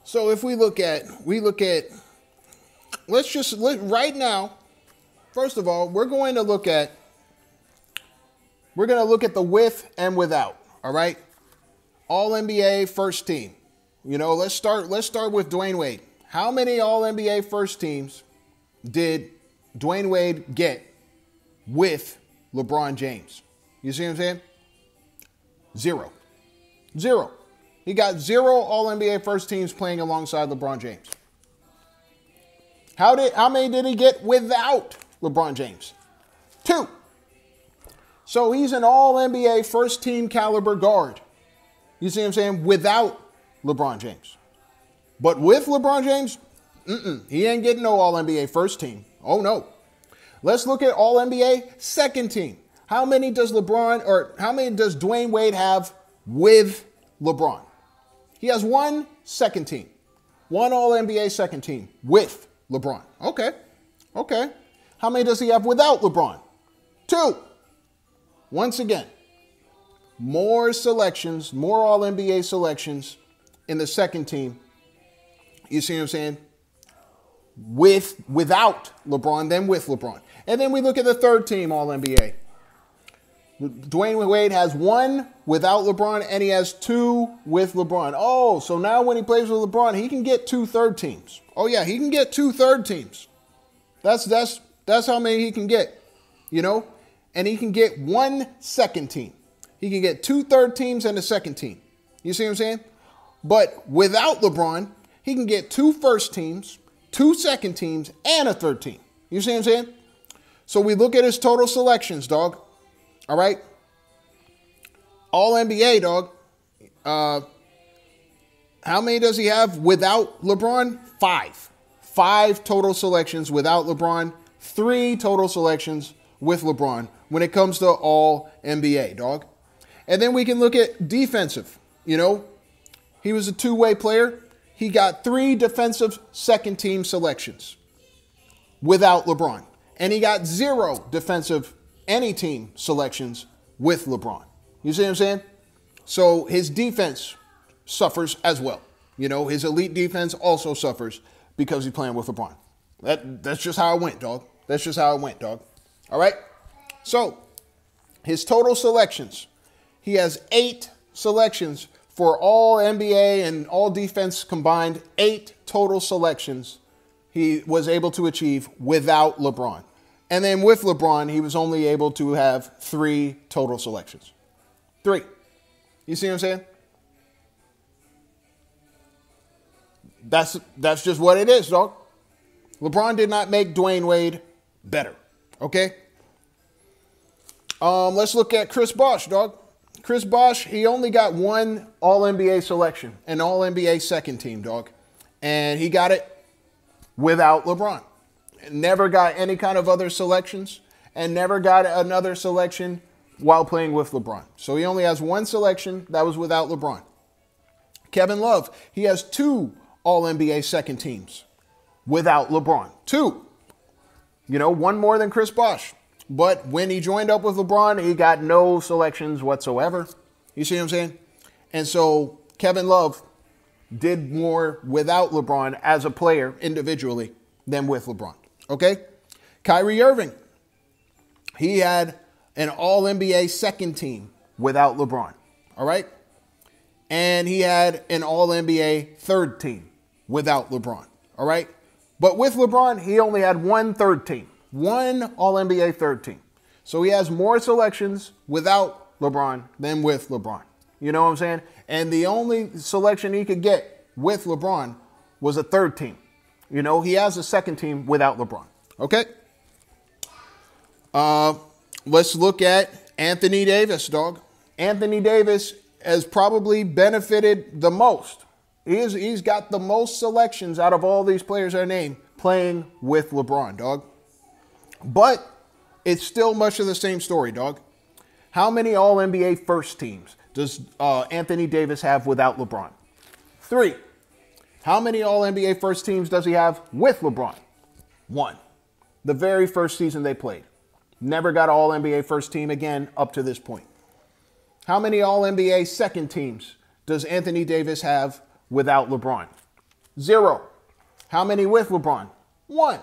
So if we look at, right now, first of all, we're going to look at the with and without, all right? All NBA first team. You know, let's start with Dwayne Wade. How many All NBA first teams did Dwayne Wade get with LeBron James? You see what I'm saying? Zero. He got 0 All NBA first teams playing alongside LeBron James. How many did he get without LeBron James? 2. So he's an All NBA first team caliber guard. You see what I'm saying? Without LeBron James. But with LeBron James, he ain't getting no All NBA first team. Oh no. Let's look at All NBA second team. How many does Dwayne Wade have with LeBron? He has 1 second team. 1 All NBA second team with LeBron. Okay. How many does he have without LeBron? 2. Once again, more selections, more All NBA selections in the second team. You see what I'm saying? Without LeBron than with LeBron. And then we look at the third team All NBA. Dwayne Wade has 1 without LeBron, and he has 2 with LeBron. Oh, so now when he plays with LeBron, he can get 2 third teams. Oh yeah, he can get 2 third teams. That's how many he can get, you know? And he can get 1 second team. He can get 2 third teams and a second team. You see what I'm saying? But without LeBron, he can get 2 first teams, 2 second teams, and a third team. You see what I'm saying? So we look at his total selections, dog. All right. All NBA, dog. How many does he have without LeBron? 5. 5 total selections without LeBron. 3 total selections with LeBron when it comes to All NBA, dog. And then we can look at defensive. You know, he was a two-way player. He got 3 defensive second team selections without LeBron. And he got 0 defensive any team selections with LeBron. You see what I'm saying? So his defense suffers as well. You know, his elite defense also suffers because he's playing with LeBron. That's just how it went, dog. All right? So his total selections, he has 8 selections for All NBA and All Defense combined. 8 total selections he was able to achieve without LeBron. And then with LeBron, he was only able to have 3 total selections. 3. You see what I'm saying? That's just what it is, dog. LeBron did not make Dwayne Wade better. Okay? Let's look at Chris Bosh, dog. Chris Bosh, he only got 1 All-NBA selection, an All-NBA second team, dog. And he got it without LeBron. Never got any kind of other selections and never got another selection while playing with LeBron. So he only has 1 selection that was without LeBron. Kevin Love, he has 2 All-NBA second teams without LeBron. 2. You know, 1 more than Chris Bosh. But when he joined up with LeBron, he got no selections whatsoever. You see what I'm saying? And so Kevin Love did more without LeBron as a player individually than with LeBron. Okay? Kyrie Irving, he had an All-NBA second team without LeBron. All right? And he had an All-NBA third team without LeBron. All right? But with LeBron, he only had 1 third team. 1 All-NBA third team. So he has more selections without LeBron than with LeBron. You know what I'm saying? And the only selection he could get with LeBron was a third team. You know, he has a second team without LeBron. Okay? Let's look at Anthony Davis, dog. Anthony Davis has probably benefited the most. He's got the most selections out of all these players I named playing with LeBron, dog. But it's still much of the same story, dog. How many All-NBA first teams does Anthony Davis have without LeBron? 3. How many All-NBA first teams does he have with LeBron? 1. The very first season they played. Never got All-NBA first team again up to this point. How many All-NBA second teams does Anthony Davis have without LeBron? 0. How many with LeBron? 1.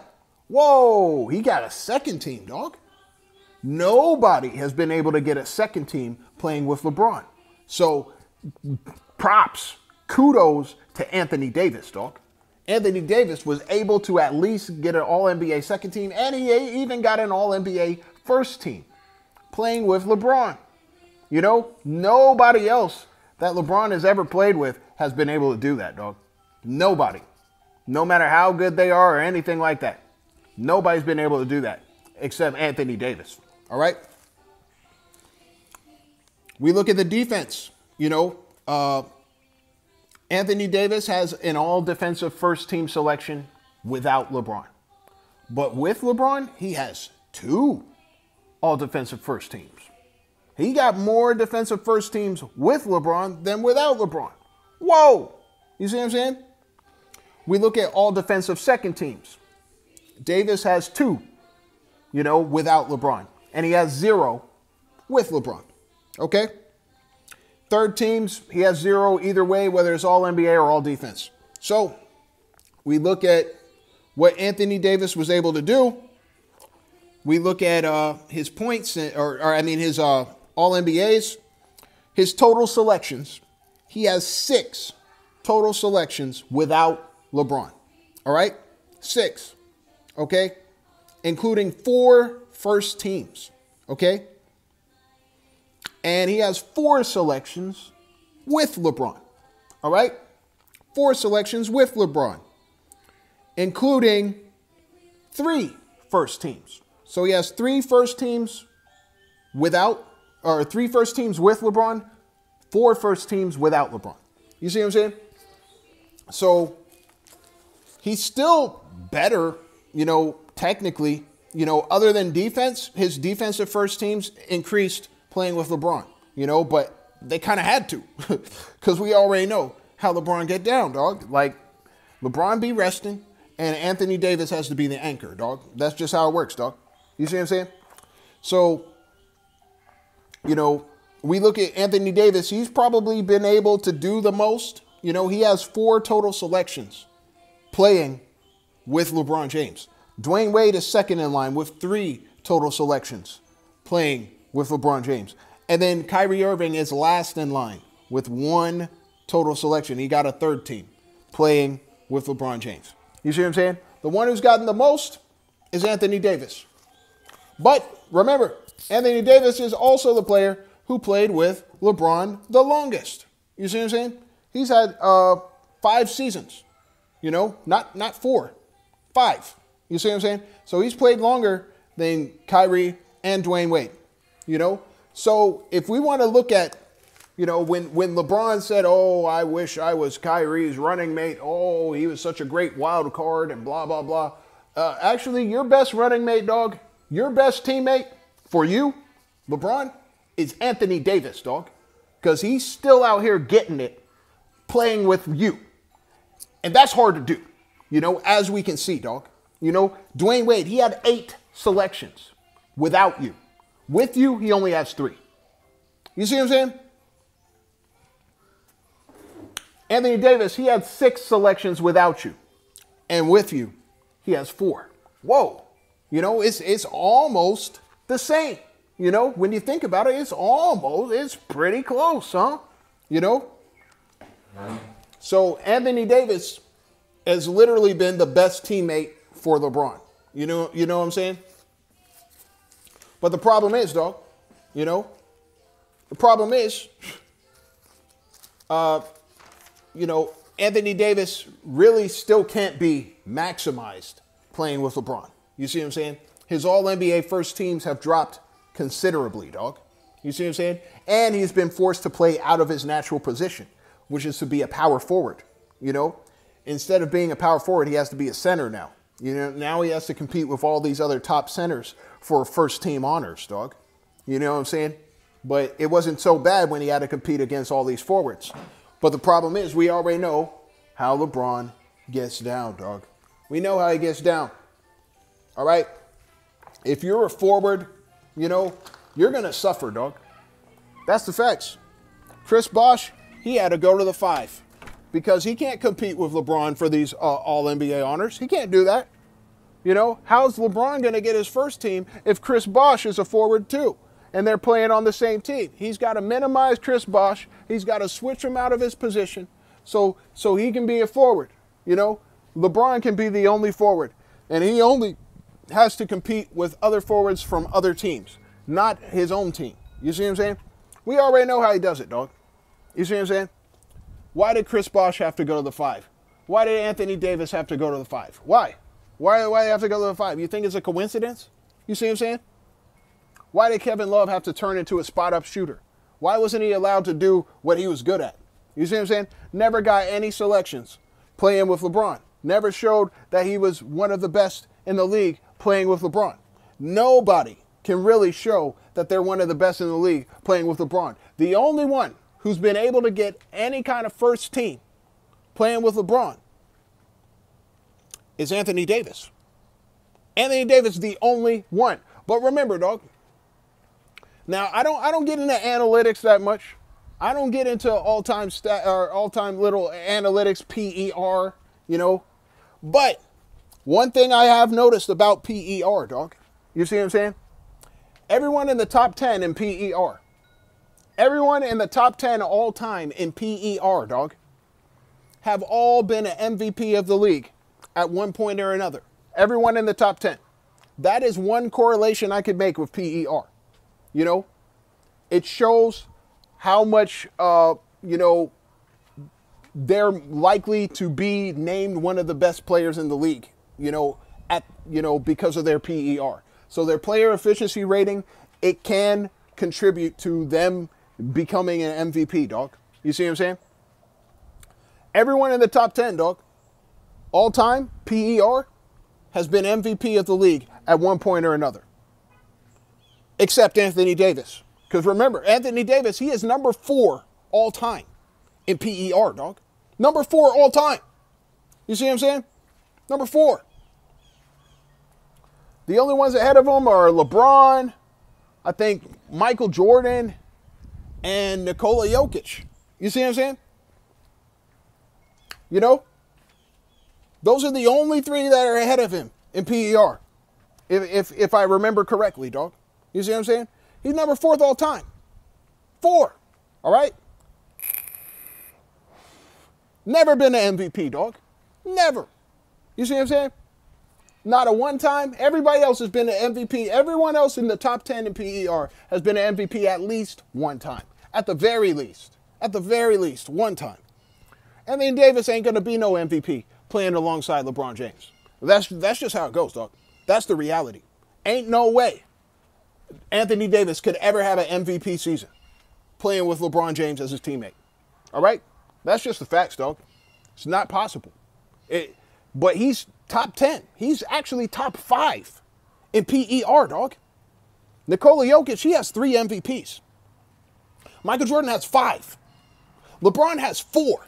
Whoa, he got a second team, dog. Nobody has been able to get a second team playing with LeBron. So props, kudos to Anthony Davis, dog. Anthony Davis was able to at least get an All-NBA second team, and he even got an All-NBA first team playing with LeBron. You know, nobody else that LeBron has ever played with has been able to do that, dog. Nobody. No matter how good they are or anything like that. Nobody's been able to do that except Anthony Davis. All right? We look at the defense. You know, Anthony Davis has an all-defensive first-team selection without LeBron. But with LeBron, he has 2 all-defensive first teams. He got more defensive first teams with LeBron than without LeBron. Whoa! You see what I'm saying? We look at all defensive second teams. Davis has 2, you know, without LeBron. And he has 0 with LeBron. Okay? Third teams, he has 0 either way, whether it's all NBA or all defense. So we look at what Anthony Davis was able to do. We look at his points, his All-NBAs, his total selections. He has 6 total selections without LeBron. All right? 6. Okay? Including 4 first teams. Okay? And he has 4 selections with LeBron. All right? 4 selections with LeBron. Including 3 first teams. So he has 3 first teams without, or 3 first teams with LeBron, 4 first teams without LeBron. You see what I'm saying? So he's still better, you know, technically, you know, other than defense, his defensive first teams increased playing with LeBron, you know, but they kind of had to because we already know how LeBron get down, dog. Like, LeBron be resting and Anthony Davis has to be the anchor, dog. That's just how it works, dog. You see what I'm saying? So, you know, we look at Anthony Davis. He's probably been able to do the most. You know, he has 4 total selections playing with LeBron James. Dwayne Wade is second in line with 3 total selections playing with LeBron James. And then Kyrie Irving is last in line with 1 total selection. He got a third team playing with LeBron James. You see what I'm saying? The one who's gotten the most is Anthony Davis. But remember, Anthony Davis is also the player who played with LeBron the longest. You see what I'm saying? He's had 5 seasons, you know, not 4, 5. You see what I'm saying? So he's played longer than Kyrie and Dwayne Wade, you know? So if we want to look at, you know, when LeBron said, oh, I wish I was Kyrie's running mate. Oh, he was such a great wild card and blah, blah, blah. Actually, your best running mate, dog, your best teammate for you, LeBron, is Anthony Davis, dog. Because he's still out here getting it, playing with you. And that's hard to do, you know, as we can see, dog. You know, Dwayne Wade, he had 8 selections without you. With you, he only has 3. You see what I'm saying? Anthony Davis, he had 6 selections without you. And with you, he has 4. Whoa. You know, it's almost the same. You know, when you think about it, it's pretty close, huh? You know? So Anthony Davis has literally been the best teammate for LeBron. You know what I'm saying? But the problem is, dog, you know, the problem is, you know, Anthony Davis really still can't be maximized playing with LeBron. You see what I'm saying? His All-NBA first teams have dropped considerably, dog. You see what I'm saying? And he's been forced to play out of his natural position, which is to be a power forward, you know? Instead of being a power forward, he has to be a center now. You know, now he has to compete with all these other top centers for first team honors, dog. You know what I'm saying? But it wasn't so bad when he had to compete against all these forwards. But the problem is we already know how LeBron gets down, dog. We know how he gets down. All right? If you're a forward, you know, you're going to suffer, dog. That's the facts. Chris Bosh, he had to go to the 5. because he can't compete with LeBron for these All-NBA honors. He can't do that. You know, how's LeBron going to get his first team if Chris Bosh is a forward too, and they're playing on the same team? He's got to minimize Chris Bosh. He's got to switch him out of his position so he can be a forward. You know, LeBron can be the only forward, and he only has to compete with other forwards from other teams, not his own team. You see what I'm saying? We already know how he does it, dog. You see what I'm saying? Why did Chris Bosh have to go to the 5? Why did Anthony Davis have to go to the 5? Why? Why do they have to go to the 5? You think it's a coincidence? You see what I'm saying? Why did Kevin Love have to turn into a spot-up shooter? Why wasn't he allowed to do what he was good at? You see what I'm saying? Never got any selections playing with LeBron. Never showed that he was one of the best in the league playing with LeBron. Nobody can really show that they're one of the best in the league playing with LeBron. The only one who's been able to get any kind of first team playing with LeBron is Anthony Davis. Anthony Davis is the only one. But remember, dog, now I don't get into analytics that much. I don't get into all-time little analytics, PER, you know. But one thing I have noticed about PER, dog, you see what I'm saying? Everyone in the top 10 in PER. Everyone in the top 10 all time in PER, dog, have all been an MVP of the league at one point or another. Everyone in the top 10. That is one correlation I could make with PER. You know, it shows how much, you know, they're likely to be named one of the best players in the league, you know, because of their PER. So their player efficiency rating, it can contribute to them becoming an MVP, dog. You see what I'm saying? Everyone in the top 10, dog, all time, PER, has been MVP of the league at one point or another. Except Anthony Davis. Because remember, Anthony Davis, he is number 4 all time in PER, dog. Number 4 all time. You see what I'm saying? Number 4. The only ones ahead of him are LeBron, I think Michael Jordan, and Nikola Jokic. You see what I'm saying? You know? Those are the only 3 that are ahead of him in PER. If I remember correctly, dog. You see what I'm saying? He's number 4th all time. 4. All right? Never been an MVP, dog. Never. You see what I'm saying? Not a one time. Everybody else has been an MVP. Everyone else in the top 10 in PER has been an MVP at least one time. At the very least. At the very least, one time. Anthony Davis ain't going to be no MVP playing alongside LeBron James. That's just how it goes, dog. That's the reality. Ain't no way Anthony Davis could ever have an MVP season playing with LeBron James as his teammate. All right? That's just the facts, dog. It's not possible. But he's top 10. He's actually top 5 in PER, dog. Nikola Jokic, he has 3 MVPs. Michael Jordan has 5. LeBron has 4.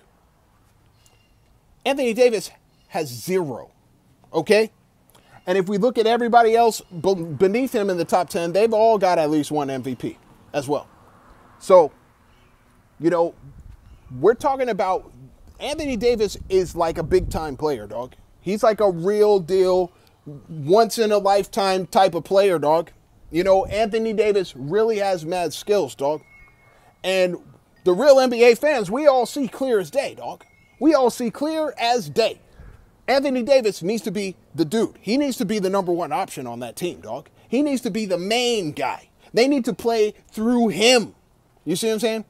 Anthony Davis has 0. Okay? And if we look at everybody else beneath him in the top 10, they've all got at least 1 MVP as well. So, you know, we're talking about Anthony Davis is like a big-time player, dog. He's like a real deal, once-in-a-lifetime type of player, dog. You know, Anthony Davis really has mad skills, dog. And the real NBA fans, we all see clear as day, dog. We all see clear as day. Anthony Davis needs to be the dude. He needs to be the number 1 option on that team, dog. He needs to be the main guy. They need to play through him. You see what I'm saying?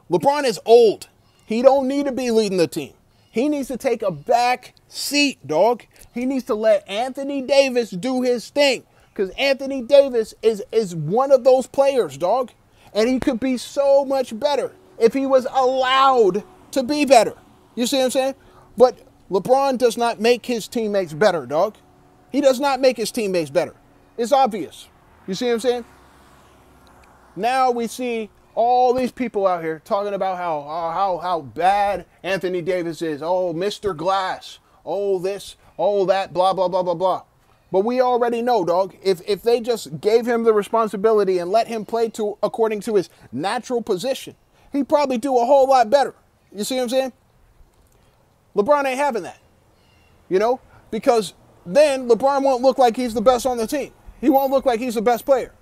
LeBron is old. He don't need to be leading the team. He needs to take a back seat, dog. He needs to let Anthony Davis do his thing. Because Anthony Davis is one of those players, dog. And he could be so much better if he was allowed to be better. You see what I'm saying? But LeBron does not make his teammates better, dog. He does not make his teammates better. It's obvious. You see what I'm saying? Now we see all these people out here talking about how bad Anthony Davis is. Oh, Mr. Glass. Oh, this. Oh, that. Blah, blah, blah, blah, blah. But we already know, dog, if they just gave him the responsibility and let him play according to his natural position, he'd probably do a whole lot better. You see what I'm saying? LeBron ain't having that, you know, because then LeBron won't look like he's the best on the team. He won't look like he's the best player.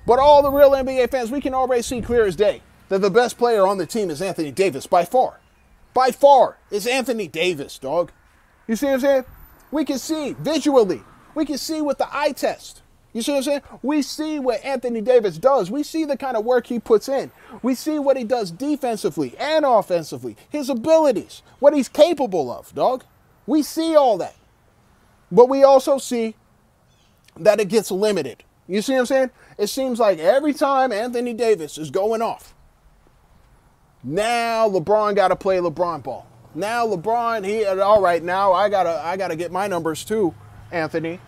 But all the real NBA fans, we can already see clear as day that the best player on the team is Anthony Davis by far. By far, it's Anthony Davis, dog. You see what I'm saying? We can see visually. We can see with the eye test. You see what I'm saying? We see what Anthony Davis does. We see the kind of work he puts in. We see what he does defensively and offensively. His abilities, what he's capable of, dog. We see all that. But we also see that it gets limited. You see what I'm saying? It seems like every time Anthony Davis is going off, now LeBron got to play LeBron ball. Now LeBron, all right, now I gotta get my numbers too, Anthony.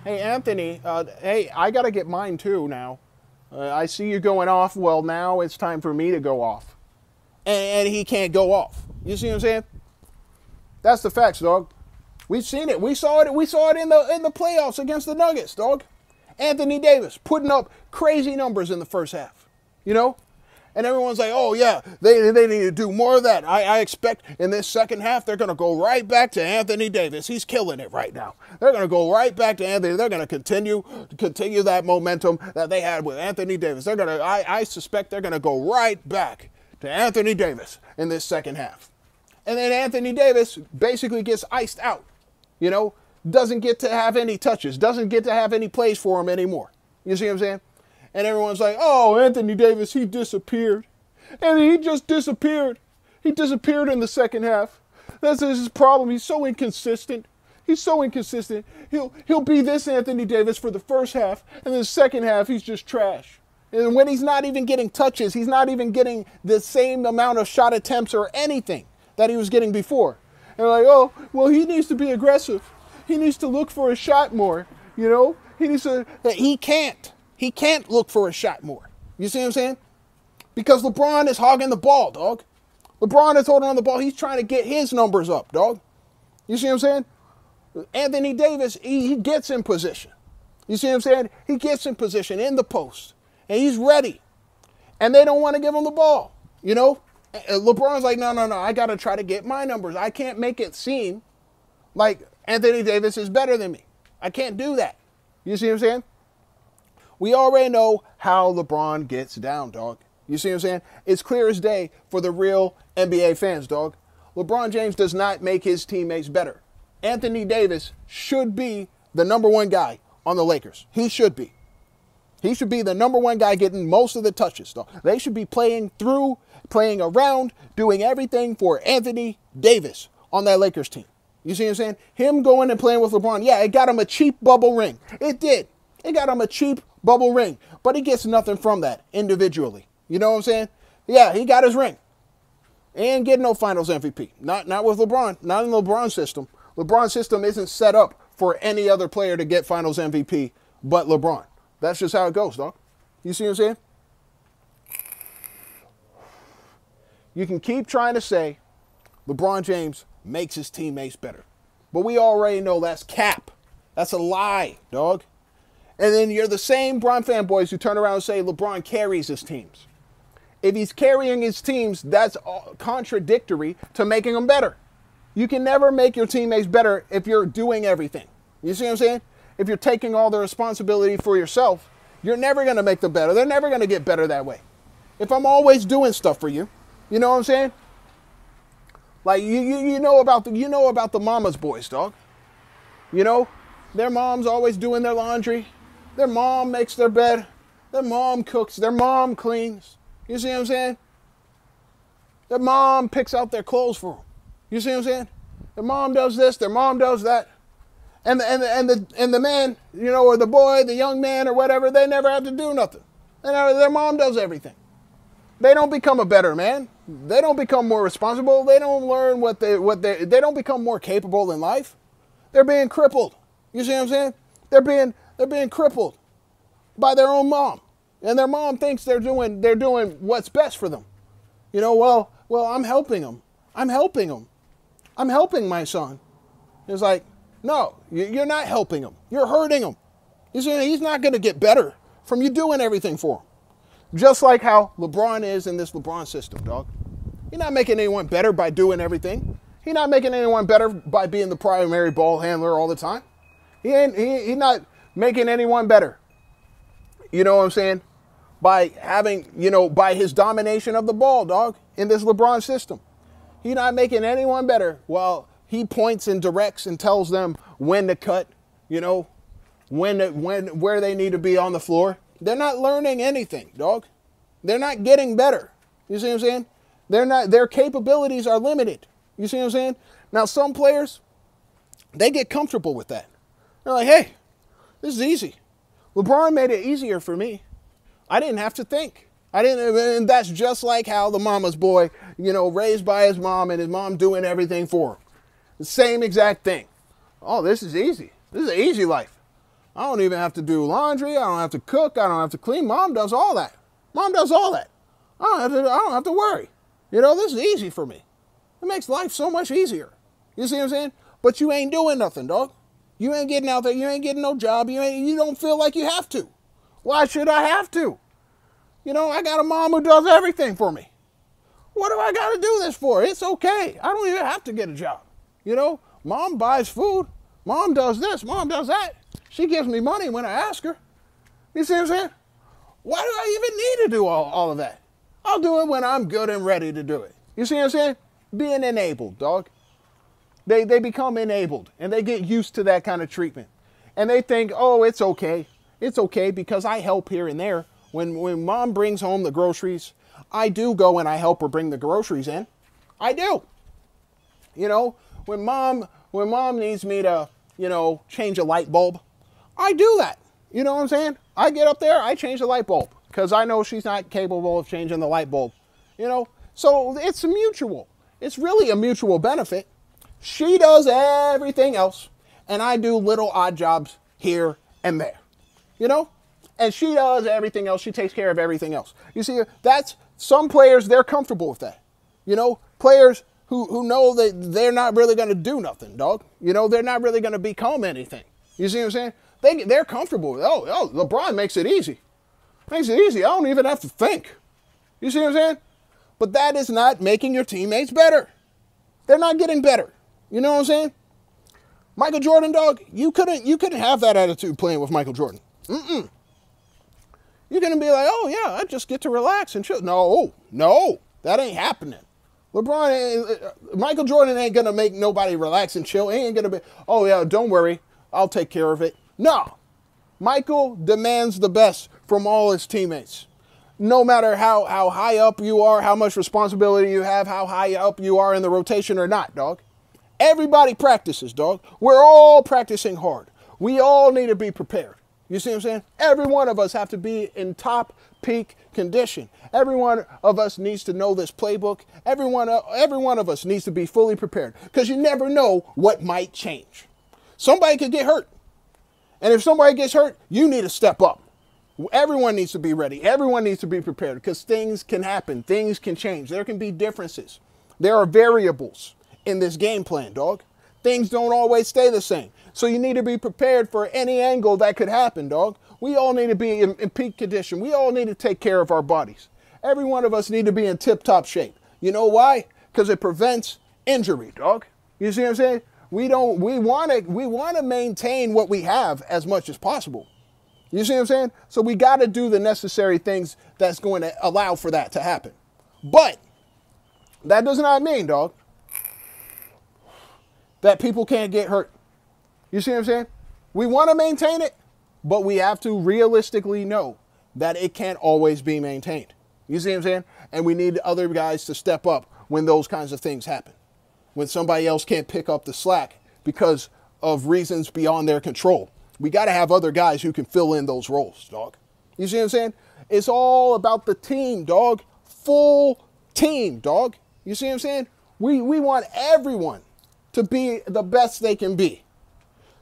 Hey, Anthony, hey, I got to get mine too now. I see you going off. Well, now it's time for me to go off. And he can't go off. You see what I'm saying? That's the facts, dog. We've seen it. We saw it in the playoffs against the Nuggets, dog. Anthony Davis putting up crazy numbers in the first half, you know? And everyone's like, oh, yeah, they need to do more of that. I expect in this second half, they're going to go right back to Anthony Davis. He's killing it right now. They're going to go right back to Anthony. They're going to continue that momentum that they had with Anthony Davis. I suspect they're going to go right back to Anthony Davis in this second half. And then Anthony Davis basically gets iced out, you know, doesn't get to have any touches, doesn't get to have any plays for him anymore. You see what I'm saying? And everyone's like, oh, Anthony Davis, he disappeared. And he just disappeared. He disappeared in the second half. That's his problem. He's so inconsistent. He's so inconsistent. He'll be this Anthony Davis for the first half, and the second half, he's just trash. And when he's not even getting touches, he's not even getting the same amount of shot attempts or anything that he was getting before. And like, oh, well, he needs to be aggressive. He needs to look for a shot more, you know? He can't. He can't look for a shot more. You see what I'm saying? Because LeBron is hogging the ball, dog. LeBron is holding on the ball. He's trying to get his numbers up, dog. You see what I'm saying? Anthony Davis, he gets in position. You see what I'm saying? He gets in position in the post. And he's ready. And they don't want to give him the ball. You know? LeBron's like, no. I got to try to get my numbers. I can't make it seem like Anthony Davis is better than me. I can't do that. You see what I'm saying? We already know how LeBron gets down, dog. You see what I'm saying? It's clear as day for the real NBA fans, dog. LeBron James does not make his teammates better. Anthony Davis should be the number one guy on the Lakers. He should be. He should be the number one guy getting most of the touches, dog. They should be playing through, playing around, doing everything for Anthony Davis on that Lakers team. You see what I'm saying? Him going and playing with LeBron, yeah, it got him a cheap bubble ring. It did. It got him a cheap bubble ring. But he gets nothing from that individually. You know what I'm saying? Yeah, he got his ring. He ain't getting no finals MVP. Not with LeBron. Not in LeBron's system. LeBron's system isn't set up for any other player to get finals MVP but LeBron. That's just how it goes, dog. You see what I'm saying? You can keep trying to say LeBron James makes his teammates better. But we already know that's cap. That's a lie, dog. And then you're the same Bron fanboys who turn around and say LeBron carries his teams. If he's carrying his teams, that's contradictory to making them better. You can never make your teammates better if you're doing everything. You see what I'm saying? If you're taking all the responsibility for yourself, you're never going to make them better. They're never going to get better that way. If I'm always doing stuff for you, you know what I'm saying? Like you know about the mama's boys, dog. You know, their mom's always doing their laundry. Their mom makes their bed. Their mom cooks. Their mom cleans. You see what I'm saying? Their mom picks out their clothes for them. You see what I'm saying? Their mom does this. Their mom does that. And the man, you know, or the boy, the young man, or whatever, they never have to do nothing. Their mom does everything. They don't become a better man. They don't become more responsible. They don't learn they don't become more capable in life. They're being crippled. You see what I'm saying? They're being crippled by their own mom. And their mom thinks they're doing what's best for them. You know, well, I'm helping them. I'm helping them. I'm helping my son. It's like, no, you're not helping him. You're hurting him. You see, he's not going to get better from you doing everything for him. Just like how LeBron is in this LeBron system, dog. You're not making anyone better by doing everything. He's not making anyone better by being the primary ball handler all the time. He's not making anyone better. You know what I'm saying? By having, by his domination of the ball, dog, in this LeBron system. He's not making anyone better while he points and directs and tells them when to cut, where they need to be on the floor. They're not learning anything, dog. They're not getting better. You see what I'm saying? Their capabilities are limited. You see what I'm saying? Now, some players, they get comfortable with that. They're like, hey, this is easy. LeBron made it easier for me. I didn't have to think. And that's just like how the mama's boy, raised by his mom and his mom doing everything for him. The same exact thing. Oh, this is easy. This is an easy life. I don't even have to do laundry. I don't have to cook. I don't have to clean. Mom does all that. Mom does all that. I don't have to worry. This is easy for me. It makes life so much easier. You see what I'm saying? But you ain't doing nothing, dog. You ain't getting out there. You ain't getting no job. You don't feel like you have to. Why should I have to? I got a mom who does everything for me. What do I got to do this for? It's okay. I don't even have to get a job. Mom buys food. Mom does this. Mom does that. She gives me money when I ask her. You see what I'm saying? Why do I even need to do all of that? I'll do it when I'm good and ready to do it. You see what I'm saying? Being enabled, dog. They become enabled, and they get used to that kind of treatment. And they think, oh, it's okay. It's okay because I help here and there. When mom brings home the groceries, I do go and I help her bring the groceries in. I do. When mom needs me to, change a light bulb, I do that. You know what I'm saying? I get up there, I change the light bulb because I know she's not capable of changing the light bulb. So it's mutual. It's really a mutual benefit. She does everything else, and I do little odd jobs here and there. And she does everything else. She takes care of everything else. You see, that's some players, they're comfortable with that. Players who know that they're not really going to do nothing, dog. They're not really going to become anything. You see what I'm saying? They're comfortable with, oh, LeBron makes it easy. Makes it easy. I don't even have to think. You see what I'm saying? But that is not making your teammates better. They're not getting better. You know what I'm saying? Michael Jordan, dog, you couldn't have that attitude playing with Michael Jordan. You're going to be like, oh, yeah, I just get to relax and chill. No, that ain't happening. Michael Jordan ain't going to make nobody relax and chill. He ain't going to be, oh, yeah, don't worry, I'll take care of it. No, Michael demands the best from all his teammates. No matter how high up you are, how much responsibility you have, how high up you are in the rotation or not, dog. Everybody practices, dog. We're all practicing hard. We all need to be prepared. You see what I'm saying? Every one of us have to be in top peak condition. Every one of us needs to know this playbook. Every one of us needs to be fully prepared because you never know what might change. Somebody could get hurt. And if somebody gets hurt, you need to step up. Everyone needs to be ready. Everyone needs to be prepared because things can happen. Things can change. There can be differences. There are variables in this game plan, dog. Things don't always stay the same. So you need to be prepared for any angle that could happen, dog. We all need to be in peak condition. We all need to take care of our bodies. Every one of us need to be in tip-top shape. You know why? Because it prevents injury, dog. You see what I'm saying? We want to maintain what we have as much as possible. You see what I'm saying? So we got to do the necessary things that's going to allow for that to happen. But that does not mean, dog, that people can't get hurt. You see what I'm saying? We want to maintain it, but we have to realistically know that it can't always be maintained. You see what I'm saying? And we need other guys to step up when those kinds of things happen. When somebody else can't pick up the slack because of reasons beyond their control. We got to have other guys who can fill in those roles, dog. You see what I'm saying? It's all about the team, dog. Full team, dog. You see what I'm saying? We want everyone to be the best they can be.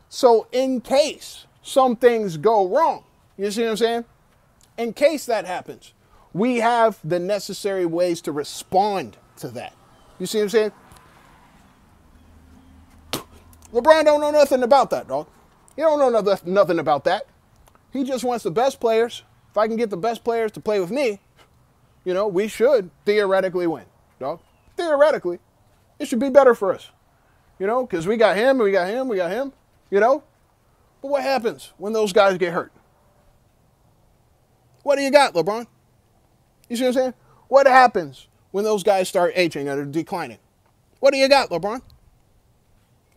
So in case some things go wrong, you see what I'm saying? In case that happens, we have the necessary ways to respond to that. You see what I'm saying? LeBron don't know nothing about that, dog. He don't know nothing about that. He just wants the best players. If I can get the best players to play with me, we should theoretically win, dog. Theoretically. It should be better for us, you know, because we got him, we got him, we got him, you know. But what happens when those guys get hurt? What do you got, LeBron? You see what I'm saying? What happens when those guys start aging or declining? What do you got, LeBron?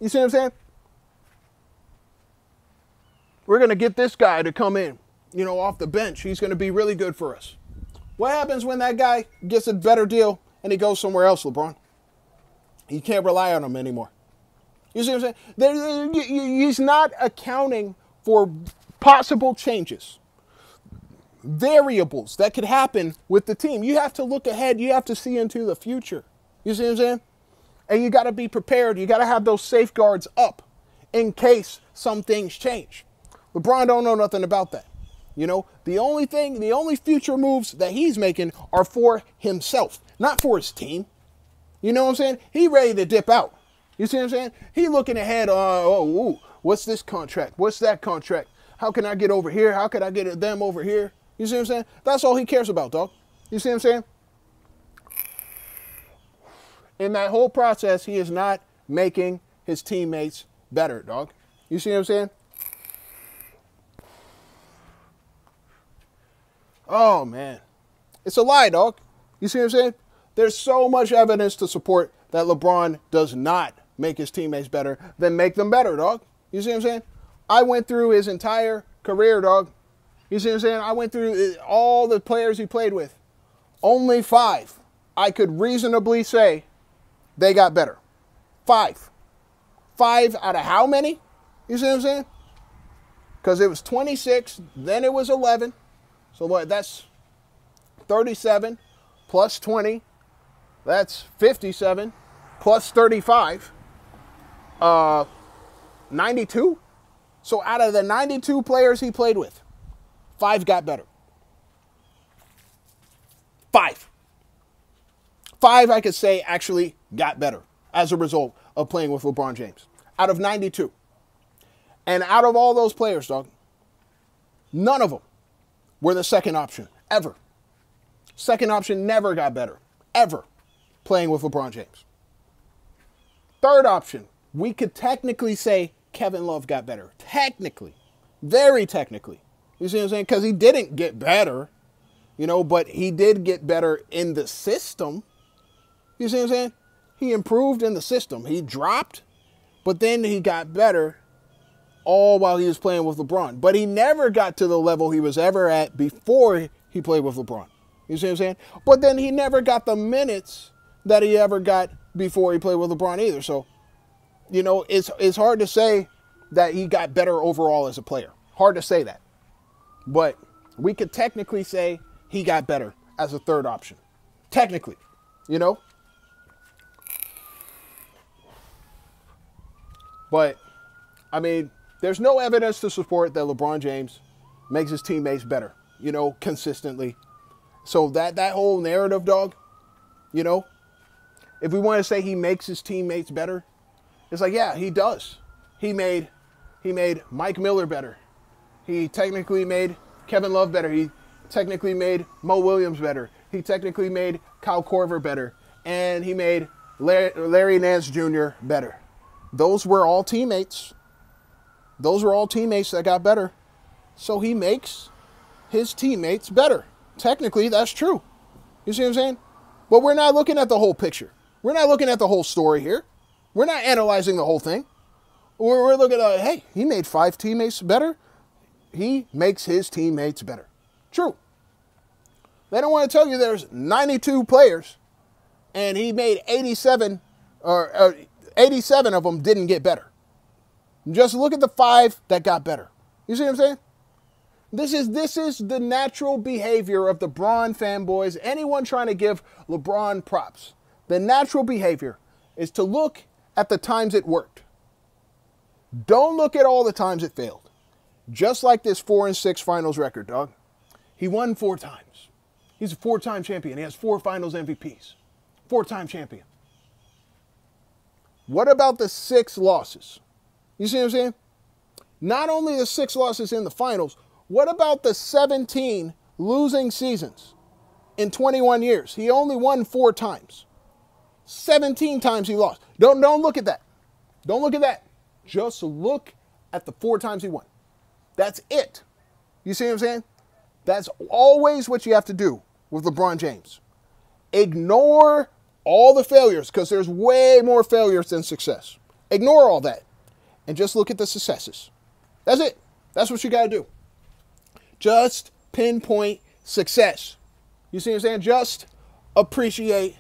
You see what I'm saying? We're going to get this guy to come in, you know, off the bench. He's going to be really good for us. What happens when that guy gets a better deal and he goes somewhere else, LeBron? You can't rely on him anymore. You see what I'm saying? He's not accounting for possible changes, variables that could happen with the team. You have to look ahead. You have to see into the future. You see what I'm saying? And you got to be prepared. You got to have those safeguards up in case some things change. LeBron don't know nothing about that. You know, the only future moves that he's making are for himself, not for his team. You know what I'm saying? He ready to dip out. You see what I'm saying? He looking ahead. What's this contract? What's that contract? How can I get over here? How can I get them over here? You see what I'm saying? That's all he cares about, dog. You see what I'm saying? In that whole process, he is not making his teammates better, dog. You see what I'm saying? Oh, man. It's a lie, dog. You see what I'm saying? There's so much evidence to support that LeBron does not make his teammates better than make them better, dog. You see what I'm saying? I went through his entire career, dog. You see what I'm saying? I went through all the players he played with. Only 5 I could reasonably say they got better. 5. 5 out of how many? You see what I'm saying? Because it was 26, then it was 11. So what? That's 37 plus 20. That's 57 plus 35. 92. So out of the 92 players he played with, 5 got better. 5. 5 I could say actually got better as a result of playing with LeBron James. Out of 92. And out of all those players, dog, none of them were the second option, ever. Second option never got better, ever, playing with LeBron James. Third option, we could technically say Kevin Love got better. Technically. Very technically. You see what I'm saying? Because he didn't get better, you know, but he did get better in the system. You see what I'm saying? He improved in the system. He dropped, but then he got better all while he was playing with LeBron. But he never got to the level he was ever at before he played with LeBron. You see what I'm saying? But then he never got the minutes that he ever got before he played with LeBron either. So, you know, it's hard to say that he got better overall as a player. Hard to say that. But we could technically say he got better as a third option. Technically, you know? But, I mean, there's no evidence to support that LeBron James makes his teammates better, you know, consistently. So that whole narrative, dog, you know, if we want to say he makes his teammates better, it's like, yeah, he does. He made Mike Miller better. He technically made Kevin Love better. He technically made Mo Williams better. He technically made Kyle Korver better. And he made Larry Nance Jr. better. Those were all teammates. Those were all teammates that got better. So he makes his teammates better. Technically, that's true. You see what I'm saying? But we're not looking at the whole picture. We're not looking at the whole story here. We're not analyzing the whole thing. We're looking at, hey, he made 5 teammates better. He makes his teammates better. True. They don't want to tell you there's 92 players and he made 87 or 87 of them didn't get better. Just look at the 5 that got better. You see what I'm saying? This is the natural behavior of the Bron fanboys. Anyone trying to give LeBron props. The natural behavior is to look at the times it worked. Don't look at all the times it failed. Just like this 4-6 finals record, dog. He won 4 times. He's a 4-time champion. He has 4 finals MVPs. 4-time champion. What about the 6 losses? You see what I'm saying? Not only the 6 losses in the finals, what about the 17 losing seasons in 21 years? He only won 4 times. 17 times he lost. Don't look at that. Don't look at that. Just look at the 4 times he won. That's it. You see what I'm saying? That's always what you have to do with LeBron James. Ignore all the failures, because there's way more failures than success. Ignore all that and just look at the successes. That's it. That's what you got to do. Just pinpoint success. You see what I'm saying? Just appreciate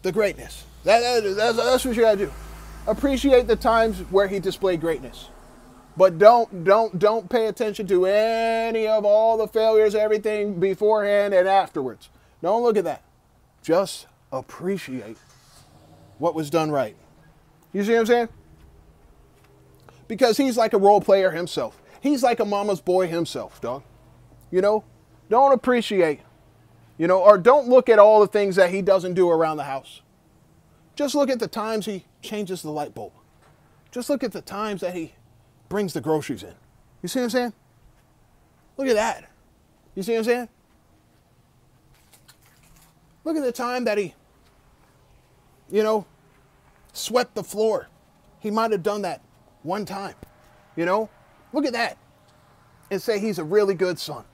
the greatness. That's what you got to do. Appreciate the times where he displayed greatness. But don't pay attention to any of all the failures, everything beforehand and afterwards. Don't look at that. Just appreciate what was done right. You see what I'm saying? Because he's like a role player himself. He's like a mama's boy himself, dog. You know? Don't appreciate, or don't look at all the things that he doesn't do around the house. Just look at the times he changes the light bulb. Just look at the times that he brings the groceries in. You see what I'm saying? Look at that. You see what I'm saying? Look at the time that he, swept the floor. He might have done that one time. Look at that. And say he's a really good son.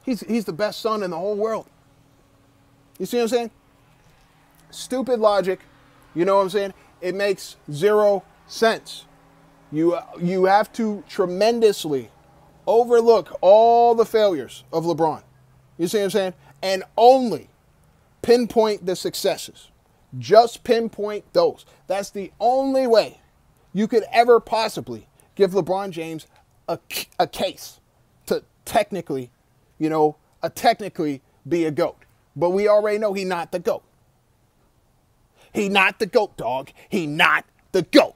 He's the best son in the whole world. You see what I'm saying? Stupid logic. You know what I'm saying? It makes 0 sense. You have to tremendously overlook all the failures of LeBron. You see what I'm saying? And only pinpoint the successes. Just pinpoint those. That's the only way you could ever possibly give LeBron James a case to technically, technically be a GOAT. But we already know he's not the GOAT. He not the GOAT, dog. He not the GOAT.